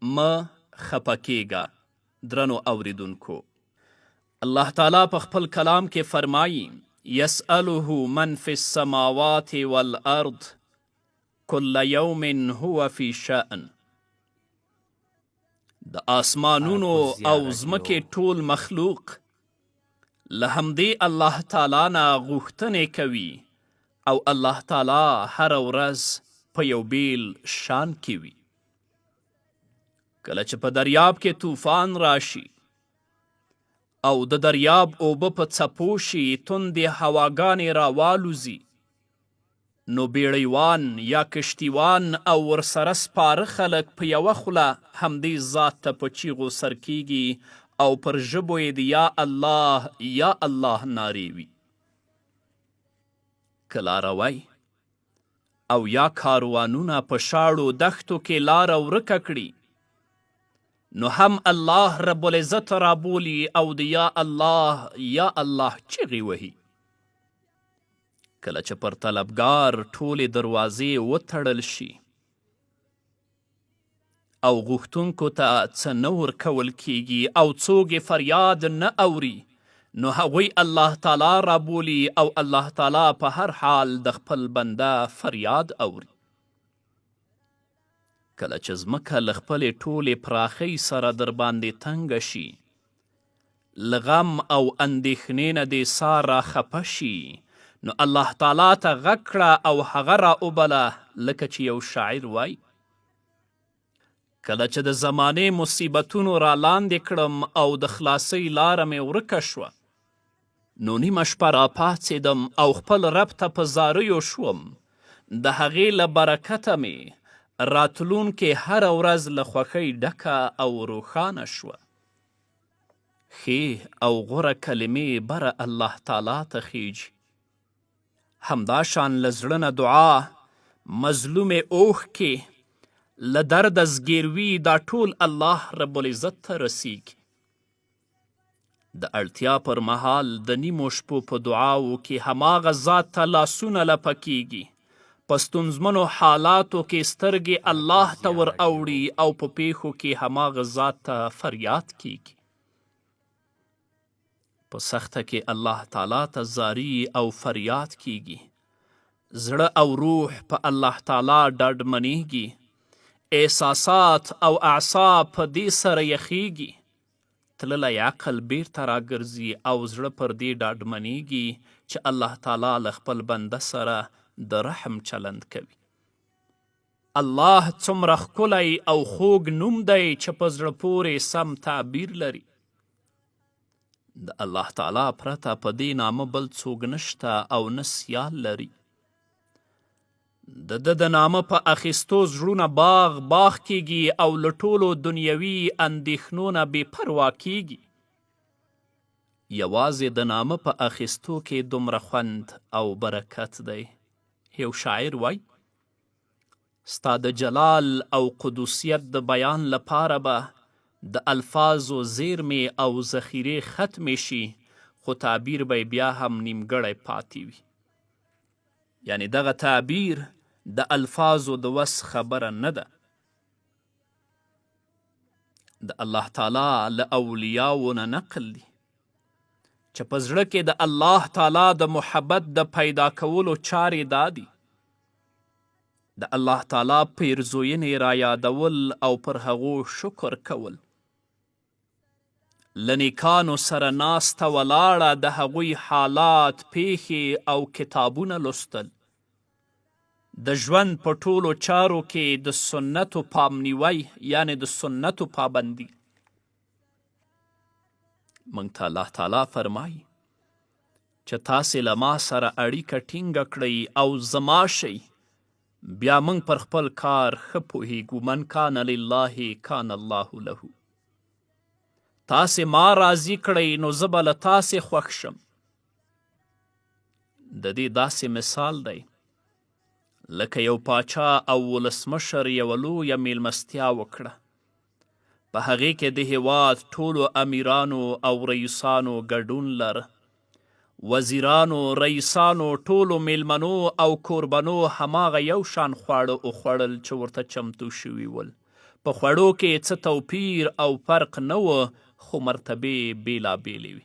خفه کیږه. درنو اوریدونکو، الله تعالی په خپل کلام کې فرمایي یسأله من فی السماوات والارض کل یوم هو فی شأن. د آسمانونو او ځمکې ټول مخلوق له همدې الله تعالی نه غوښتنې کوي او الله تعالی هره ورځ په یو بیل شان کې وي. کله چې په دریاب کې طوفان راشي او د دریاب اوبه په څپو شي، تندې هواګانې راوالوزي، نو بیړیوان یا کشتیوان او ورسره سپاره خلک په یوه خوله همدې ذات ته په چیغو سر کیږي او پر ژبو یې د یا الله یا الله نارې وي. که لاروی او یا کاروانونه په شاړو دښتو کې لاره ورکه کړي، نو هم الله رب العزت رابولي او د یا الله چغې وهي. کله چې پر طلبګار ټولې دروازې وتړل شي او غوښتونکو ته څه نه ورکول کیږي او څوک یې فریاد نه اوري، نو هغوی الله تعالی رابولي او الله تعالی په هر حال د خپل بنده فریاد اوري. کله چې ځمکه له خپلې ټولې پراخۍ سره در باندې تنګه شي، له غم او اندېښنې نه دې سا راخفه شي، نو الله تعالی ته غږ کړه او هغه را وبله، لکه چې یو شاعر وایي کله چې د زمانې مصیبتونو را لاندې کړم او د خلاصۍ لاره مې ورکه شوه، نو نیمه شپه راپاڅېدم او خپل رب ته په زاریو شوم. د هغې له برکته مې راتلونکې هره ورځ له خوښۍ ډکه او روښانه شوه. ښې او غوره کلمې بره الله تعالی ته خیږي. همداشان له زړه نه دعا، مظلومې اوښکې، له درده زګیروي، دا ټول الله رب العزت ته رسیږي. د اړتیا پر مهال د نیمو شپو په دعاو کې هماغه ذات ته لاسونه لپه کیږي. په ستونزمنو حالاتو کې سترګې الله ته ور اوړي او په پیښو کې هماغه ذات ته فریاد کیږي. په سخته کې الله تعالی ته زاری او فریاد کیږي. زړه او روح په الله تعالی ډاډمنیږي. احساسات او اعصاب په دې سره یخیږي. تللی عقل بیرته راګرځي او زړه پر دې ډاډمنیږي چې الله تعالی له خپل بنده سره د رحم چلند کوي. الله څومره ښکلی او خوږ نوم دی چې په زړه پورې سم تعبیر لري. د الله تعالی پرته په دې نامه بل څوک نشته او نه سیال لري. د ده د نامه په اخیستو زړونه باغ کیږي او له ټولو دنیوي اندېښنو نه بې پروا کیږي. یوازې د نامه په اخیستو کې دومره خوند او برکت دی. یو شاعر وای ستا د جلال او قدوسیت د بیان لپاره به د الفاظو زیرمې او ذخیرې ختمې شي، خو تعبیر به بیا هم نیمګړی پاتې وي. یعنی دغه تعبیر د الفاظو د وس خبره نه ده. د الله تعالی له اولیاو نه نقل دی چې په زړه کې د الله تعالی د محبت د پیدا کولو چارې دا دي: د الله تعالی پیرزوینې را یادول او پر هغو شکر کول، له نیکانو سره ناسته ولاړه د هغوی حالات، پیښې او کتابونه لوستل، د ژوند په ټولو چارو کې د سنتو پامنیوی یعنی د سنتو پابندي. موږ ته الله تعالی فرمایي چې تاسې له ما سره اړیکه ټینګه کړئ او زما شئ، بیا موږ پر خپل کار ښه پوهیږو. من کان لله کان الله له. تاسې ما راضي کړئ نو زه به له تاسې خوښ شم. د دې داسې مثال دی لکه یو پاچا او ولسمشر یوه لویه میلمستیا وکړه. په هغې کې د هیواد ټولو امیرانو او رئیسانو ګډون لر. وزیرانو، رئیسانو، ټولو میلمنو او کوربنو هماغه یو شان خواړه وخوړل چې ورته چمتو شوي ول. په خوړو کې څه توپیر او فرق نه و، خو مرتبې بېلابېلې وې.